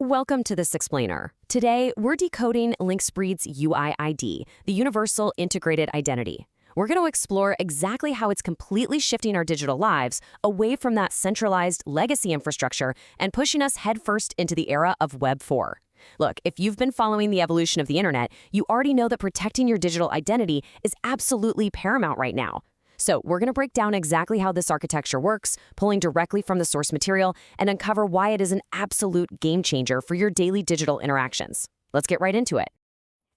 Welcome to this explainer. Today, we're decoding Linkspreed's UIID, the Universal Integrated Identity. We're going to explore exactly how it's completely shifting our digital lives away from that centralized legacy infrastructure and pushing us headfirst into the era of Web4. Look, if you've been following the evolution of the internet, you already know that protecting your digital identity is absolutely paramount right now. So we're going to break down exactly how this architecture works, pulling directly from the source material, and uncover why it is an absolute game changer for your daily digital interactions. Let's get right into it.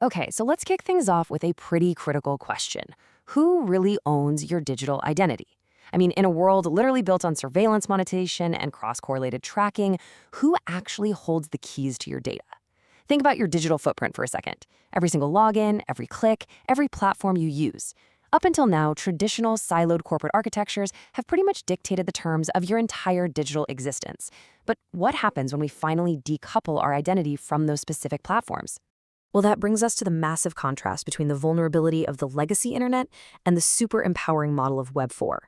Okay, so let's kick things off with a pretty critical question. Who really owns your digital identity? I mean, in a world literally built on surveillance monetization and cross-correlated tracking, who actually holds the keys to your data? Think about your digital footprint for a second. Every single login, every click, every platform you use. Up until now, traditional siloed corporate architectures have pretty much dictated the terms of your entire digital existence. But what happens when we finally decouple our identity from those specific platforms? Well, that brings us to the massive contrast between the vulnerability of the legacy internet and the super empowering model of Web4.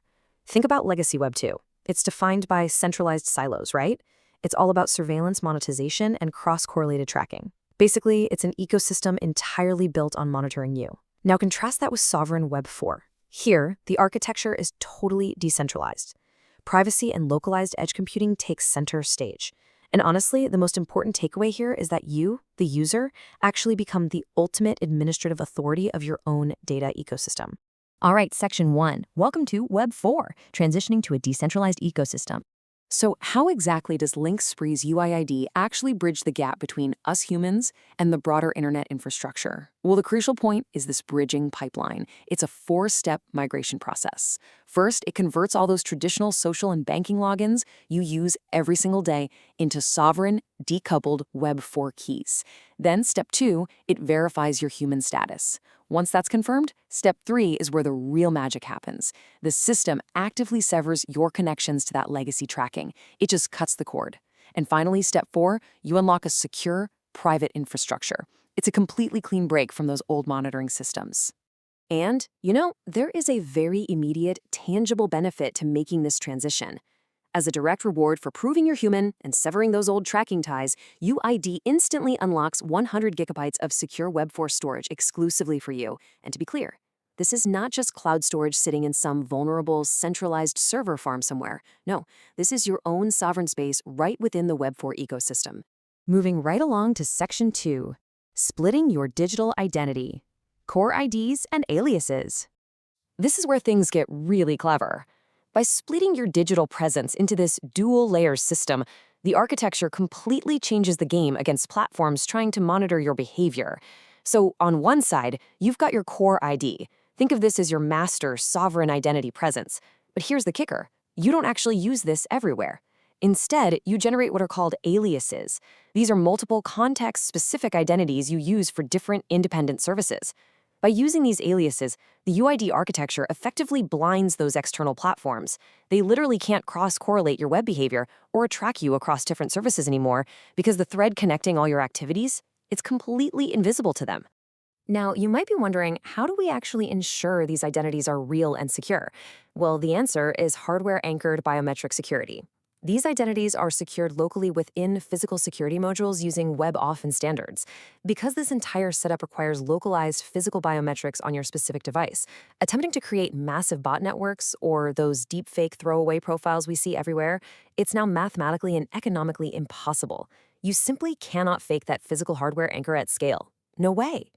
Think about legacy Web 2. It's defined by centralized silos, right? It's all about surveillance monetization and cross-correlated tracking. Basically, it's an ecosystem entirely built on monitoring you. Now contrast that with sovereign Web 4. Here, the architecture is totally decentralized. Privacy and localized edge computing take center stage. And honestly, the most important takeaway here is that you, the user, actually become the ultimate administrative authority of your own data ecosystem. All right, Section 1. Welcome to Web 4, transitioning to a decentralized ecosystem. So how exactly does Linkspreed's UIID actually bridge the gap between us humans and the broader internet infrastructure? Well, the crucial point is this bridging pipeline. It's a four-step migration process. First, it converts all those traditional social and banking logins you use every single day into sovereign, decoupled Web4 keys. Then, step 2, it verifies your human status. Once that's confirmed, step 3 is where the real magic happens. The system actively severs your connections to that legacy tracking. It just cuts the cord. And finally, step 4, you unlock a secure, private infrastructure. It's a completely clean break from those old monitoring systems. And, there is a very immediate, tangible benefit to making this transition. As a direct reward for proving you're human and severing those old tracking ties, UID instantly unlocks 100 gigabytes of secure Web4 storage exclusively for you. And to be clear, this is not just cloud storage sitting in some vulnerable, centralized server farm somewhere. No, this is your own sovereign space right within the Web4 ecosystem. Moving right along to Section 2, splitting your digital identity, core IDs and aliases. This is where things get really clever. By splitting your digital presence into this dual-layer system, the architecture completely changes the game against platforms trying to monitor your behavior. So on one side, you've got your core ID. Think of this as your master sovereign identity presence. But here's the kicker. You don't actually use this everywhere. Instead, you generate what are called aliases. These are multiple context-specific identities you use for different independent services. By using these aliases, the UID architecture effectively blinds those external platforms. They literally can't cross-correlate your web behavior or track you across different services anymore because the thread connecting all your activities, it's completely invisible to them. Now, you might be wondering, how do we actually ensure these identities are real and secure? Well, the answer is hardware-anchored biometric security. These identities are secured locally within physical security modules using WebAuthn standards. Because this entire setup requires localized physical biometrics on your specific device, attempting to create massive bot networks or those deepfake throwaway profiles we see everywhere, it's now mathematically and economically impossible. You simply cannot fake that physical hardware anchor at scale. No way.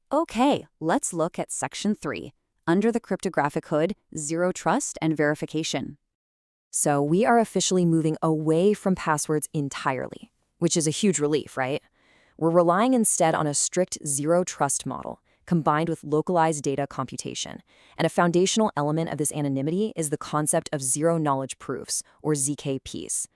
Okay, let's look at Section 3, under the cryptographic hood, zero trust and verification. So we are officially moving away from passwords entirely, which is a huge relief, right? We're relying instead on a strict zero-trust model, combined with localized data computation. And a foundational element of this anonymity is the concept of zero-knowledge proofs, or ZKPs.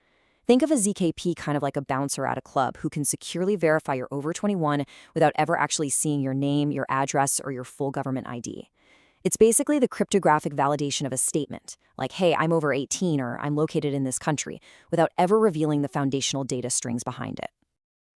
Think of a ZKP kind of like a bouncer at a club who can securely verify you're over 21 without ever actually seeing your name, your address, or your full government ID. It's basically the cryptographic validation of a statement, like, hey, I'm over 18 or I'm located in this country, without ever revealing the foundational data strings behind it.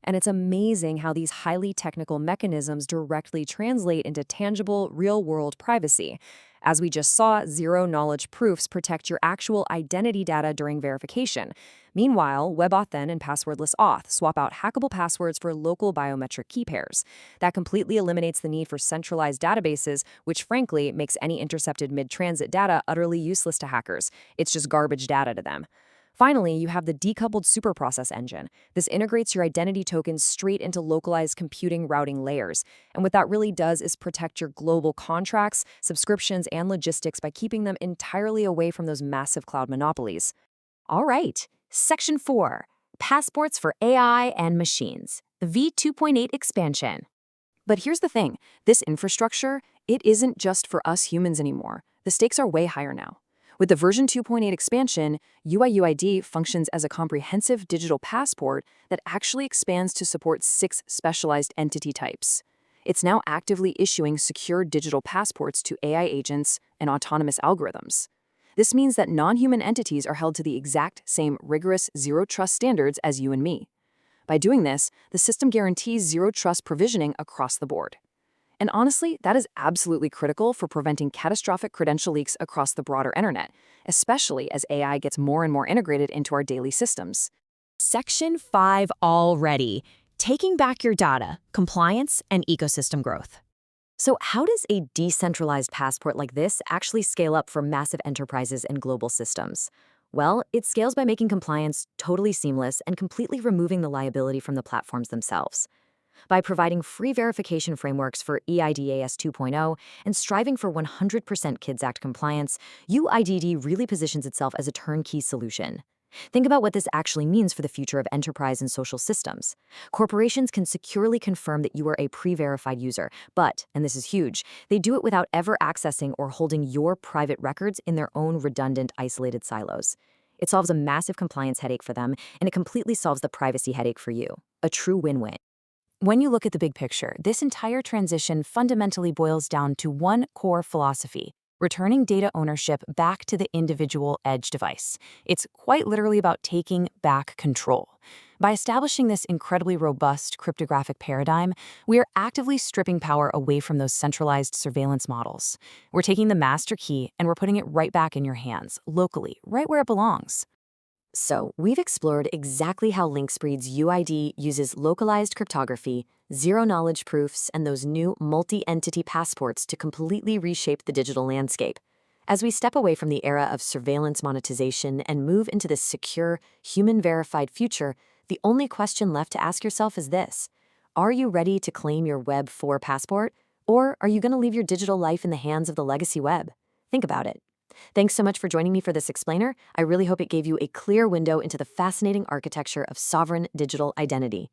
And it's amazing how these highly technical mechanisms directly translate into tangible, real-world privacy. As we just saw, zero-knowledge proofs protect your actual identity data during verification. Meanwhile, WebAuthn and passwordless auth swap out hackable passwords for local biometric key pairs. That completely eliminates the need for centralized databases, which frankly makes any intercepted mid-transit data utterly useless to hackers. It's just garbage data to them. Finally, you have the decoupled superprocess engine. This integrates your identity tokens straight into localized computing routing layers. And what that really does is protect your global contracts, subscriptions, and logistics by keeping them entirely away from those massive cloud monopolies. All right, Section 4, Passports for AI and Machines, the V2.8 expansion. But here's the thing, this infrastructure, it isn't just for us humans anymore. The stakes are way higher now. With the version 2.8 expansion, UIID functions as a comprehensive digital passport that actually expands to support 6 specialized entity types. It's now actively issuing secure digital passports to AI agents and autonomous algorithms. This means that non-human entities are held to the exact same rigorous zero-trust standards as you and me. By doing this, the system guarantees zero-trust provisioning across the board. And honestly, that is absolutely critical for preventing catastrophic credential leaks across the broader internet, especially as AI gets more and more integrated into our daily systems. Section 5 already, taking back your data, compliance, and ecosystem growth. So how does a decentralized passport like this actually scale up for massive enterprises and global systems? Well, it scales by making compliance totally seamless and completely removing the liability from the platforms themselves. By providing free verification frameworks for eIDAS 2.0 and striving for 100% KIDS Act compliance, UIDD really positions itself as a turnkey solution. Think about what this actually means for the future of enterprise and social systems. Corporations can securely confirm that you are a pre-verified user, but, and this is huge, they do it without ever accessing or holding your private records in their own redundant, isolated silos. It solves a massive compliance headache for them, and it completely solves the privacy headache for you. A true win-win. When you look at the big picture, this entire transition fundamentally boils down to one core philosophy: returning data ownership back to the individual edge device. It's quite literally about taking back control. By establishing this incredibly robust cryptographic paradigm, we are actively stripping power away from those centralized surveillance models. We're taking the master key and we're putting it right back in your hands, locally, right where it belongs. So, we've explored exactly how Linkspreed's UID uses localized cryptography, zero-knowledge proofs, and those new multi-entity passports to completely reshape the digital landscape. As we step away from the era of surveillance monetization and move into this secure, human-verified future, the only question left to ask yourself is this: are you ready to claim your Web4 passport? Or are you going to leave your digital life in the hands of the legacy web? Think about it. Thanks so much for joining me for this explainer. I really hope it gave you a clear window into the fascinating architecture of sovereign digital identity.